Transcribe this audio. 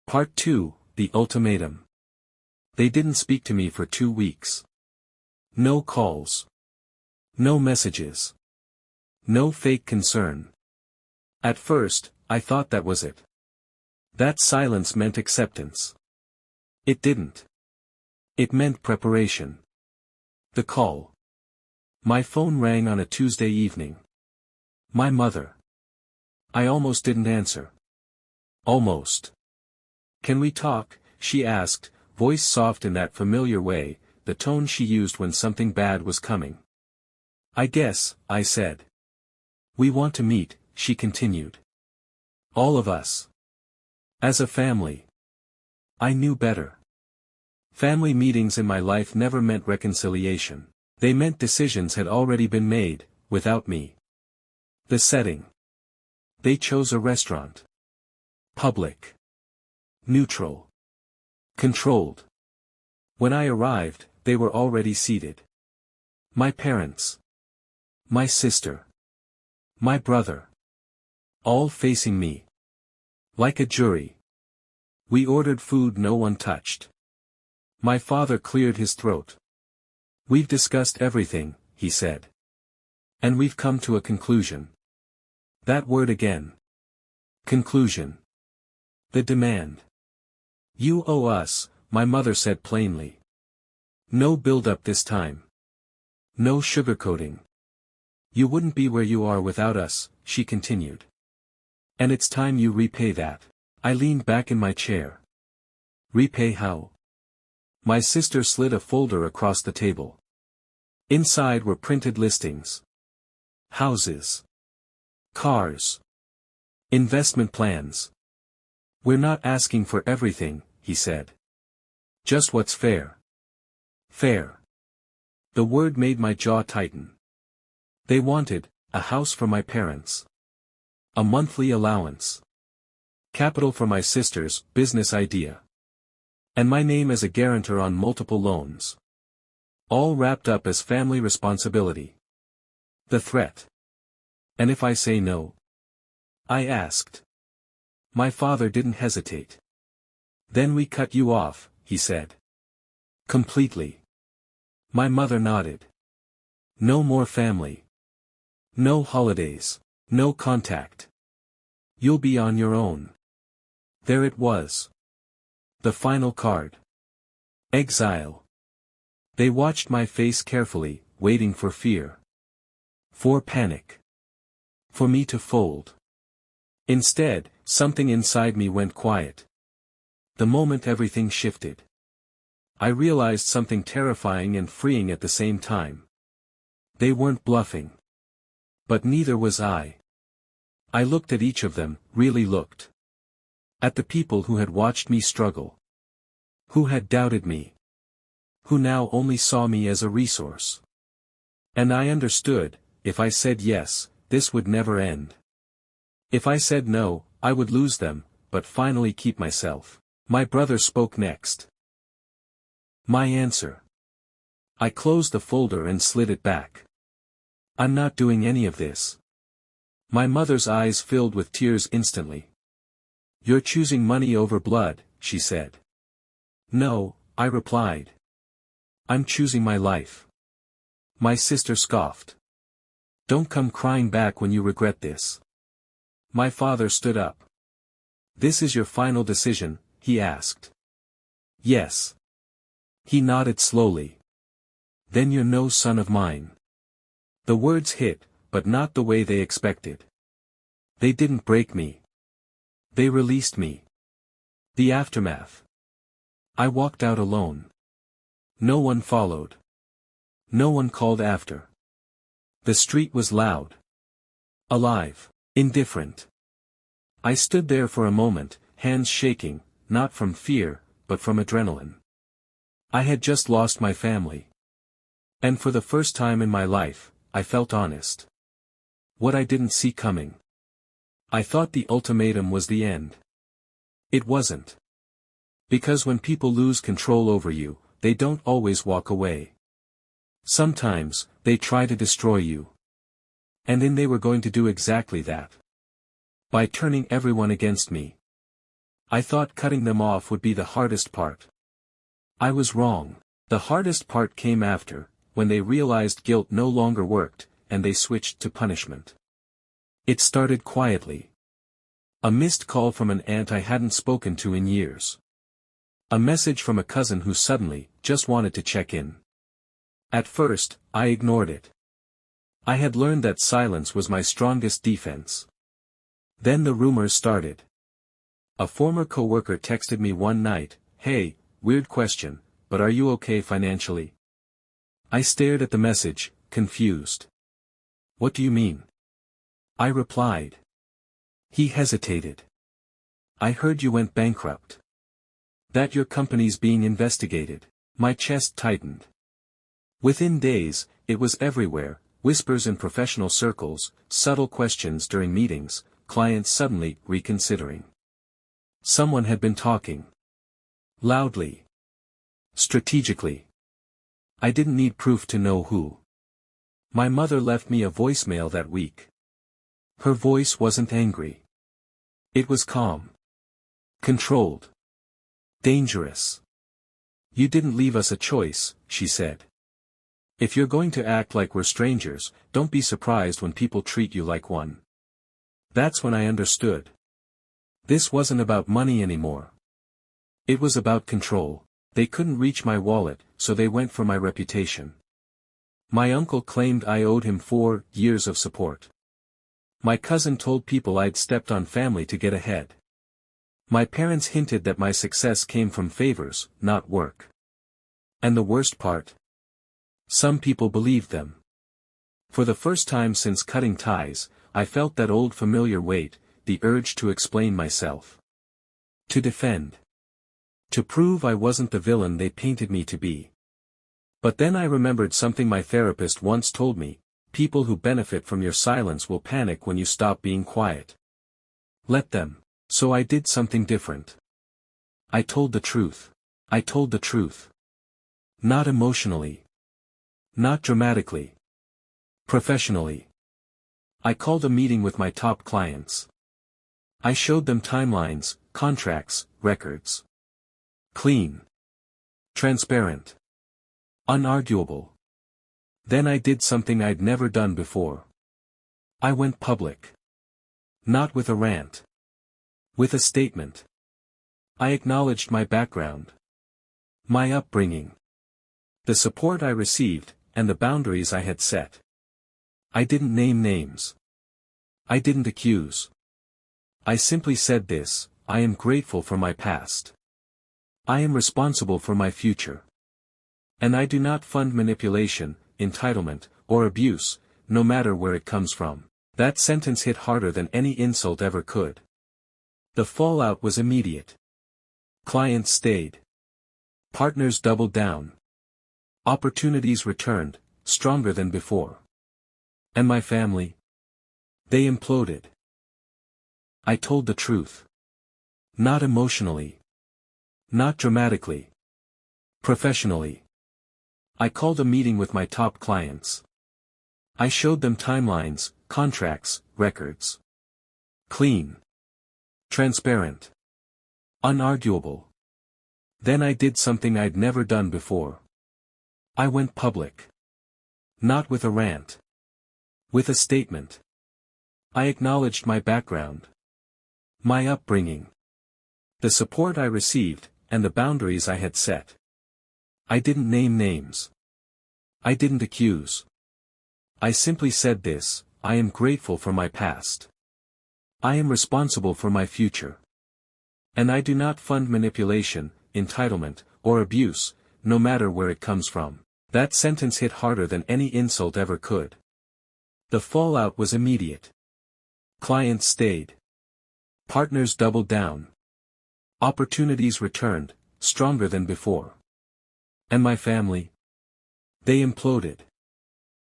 Part 2, The Ultimatum. They didn't speak to me for 2 weeks. No calls. No messages. No fake concern. At first, I thought that was it. That silence meant acceptance. It didn't. It meant preparation. The call. My phone rang on a Tuesday evening. My mother. I almost didn't answer. Almost. "Can we talk?" she asked, voice soft in that familiar way, the tone she used when something bad was coming. "I guess," I said. "We want to meet," she continued. "All of us. As a family." I knew better. Family meetings in my life never meant reconciliation. They meant decisions had already been made, without me. The setting. They chose a restaurant. Public. Neutral. Controlled. When I arrived, they were already seated. My parents. My sister. My brother. All facing me. Like a jury. We ordered food no one touched. My father cleared his throat. "We've discussed everything," he said. "And we've come to a conclusion." That word again. Conclusion. The demand. "You owe us," my mother said plainly. "No build-up this time. No sugarcoating. You wouldn't be where you are without us," she continued. "And it's time you repay that." I leaned back in my chair. "Repay how?" My sister slid a folder across the table. Inside were printed listings. Houses. Cars. Investment plans. "We're not asking for everything," he said. "Just what's fair." Fair. The word made my jaw tighten. They wanted a house for my parents. A monthly allowance. Capital for my sister's business idea. And my name as a guarantor on multiple loans. All wrapped up as family responsibility. The threat. "And if I say no?" I asked. My father didn't hesitate. "Then we cut you off," he said. "Completely." My mother nodded. "No more family. No holidays. No contact. You'll be on your own." There it was. The final card. Exile. They watched my face carefully, waiting for fear. For panic. For me to fold. Instead, something inside me went quiet. The moment everything shifted. I realized something terrifying and freeing at the same time. They weren't bluffing. But neither was I. I looked at each of them, really looked. At the people who had watched me struggle. Who had doubted me. Who now only saw me as a resource. And I understood, if I said yes, this would never end. If I said no, I would lose them, but finally keep myself. My brother spoke next. My answer. I closed the folder and slid it back. "I'm not doing any of this." My mother's eyes filled with tears instantly. "You're choosing money over blood," she said. "No," I replied. "I'm choosing my life." My sister scoffed. "Don't come crying back when you regret this." My father stood up. "This is your final decision?" he asked. "Yes." He nodded slowly. "Then you're no son of mine." The words hit, but not the way they expected. They didn't break me. They released me. The aftermath. I walked out alone. No one followed. No one called after. The street was loud. Alive. Indifferent. I stood there for a moment, hands shaking, not from fear, but from adrenaline. I had just lost my family. And for the first time in my life, I felt honest. What I didn't see coming. I thought the ultimatum was the end. It wasn't. Because when people lose control over you, they don't always walk away. Sometimes, they try to destroy you. And then they were going to do exactly that. By turning everyone against me. I thought cutting them off would be the hardest part. I was wrong. The hardest part came after, when they realized guilt no longer worked, and they switched to punishment. It started quietly. A missed call from an aunt I hadn't spoken to in years. A message from a cousin who suddenly just wanted to check in. At first, I ignored it. I had learned that silence was my strongest defense. Then the rumors started. A former coworker texted me one night, "Hey, weird question, but are you okay financially?" I stared at the message, confused. "What do you mean?" I replied. He hesitated. "I heard you went bankrupt. That your company's being investigated." My chest tightened. Within days, it was everywhere, whispers in professional circles, subtle questions during meetings, clients suddenly reconsidering. Someone had been talking. Loudly. Strategically. I didn't need proof to know who. My mother left me a voicemail that week. Her voice wasn't angry. It was calm. Controlled. Dangerous. "You didn't leave us a choice," she said. "If you're going to act like we're strangers, don't be surprised when people treat you like one." That's when I understood. This wasn't about money anymore. It was about control. They couldn't reach my wallet, so they went for my reputation. My uncle claimed I owed him 4 years of support. My cousin told people I'd stepped on family to get ahead. My parents hinted that my success came from favors, not work. And the worst part? Some people believed them. For the first time since cutting ties, I felt that old familiar weight, the urge to explain myself. To defend. To prove I wasn't the villain they painted me to be. But then I remembered something my therapist once told me: people who benefit from your silence will panic when you stop being quiet. Let them. So I did something different. I told the truth. I told the truth. Not emotionally. Not dramatically. Professionally. I called a meeting with my top clients. I showed them timelines, contracts, records. Clean. Transparent. Unarguable. Then I did something I'd never done before. I went public. Not with a rant. With a statement. I acknowledged my background. My upbringing. The support I received, and the boundaries I had set. I didn't name names. I didn't accuse. I simply said this: I am grateful for my past. I am responsible for my future. And I do not fund manipulation, entitlement, or abuse, no matter where it comes from. That sentence hit harder than any insult ever could. The fallout was immediate. Clients stayed. Partners doubled down. Opportunities returned, stronger than before. And my family? They imploded. I told the truth. Not emotionally. Not dramatically. Professionally. I called a meeting with my top clients. I showed them timelines, contracts, records. Clean. Transparent. Unarguable. Then I did something I'd never done before. I went public. Not with a rant. With a statement. I acknowledged my background. My upbringing. The support I received, and the boundaries I had set. I didn't name names. I didn't accuse. I simply said this: I am grateful for my past. I am responsible for my future. And I do not fund manipulation, entitlement, or abuse, no matter where it comes from. That sentence hit harder than any insult ever could. The fallout was immediate. Clients stayed. Partners doubled down. Opportunities returned, stronger than before. And my family? They imploded.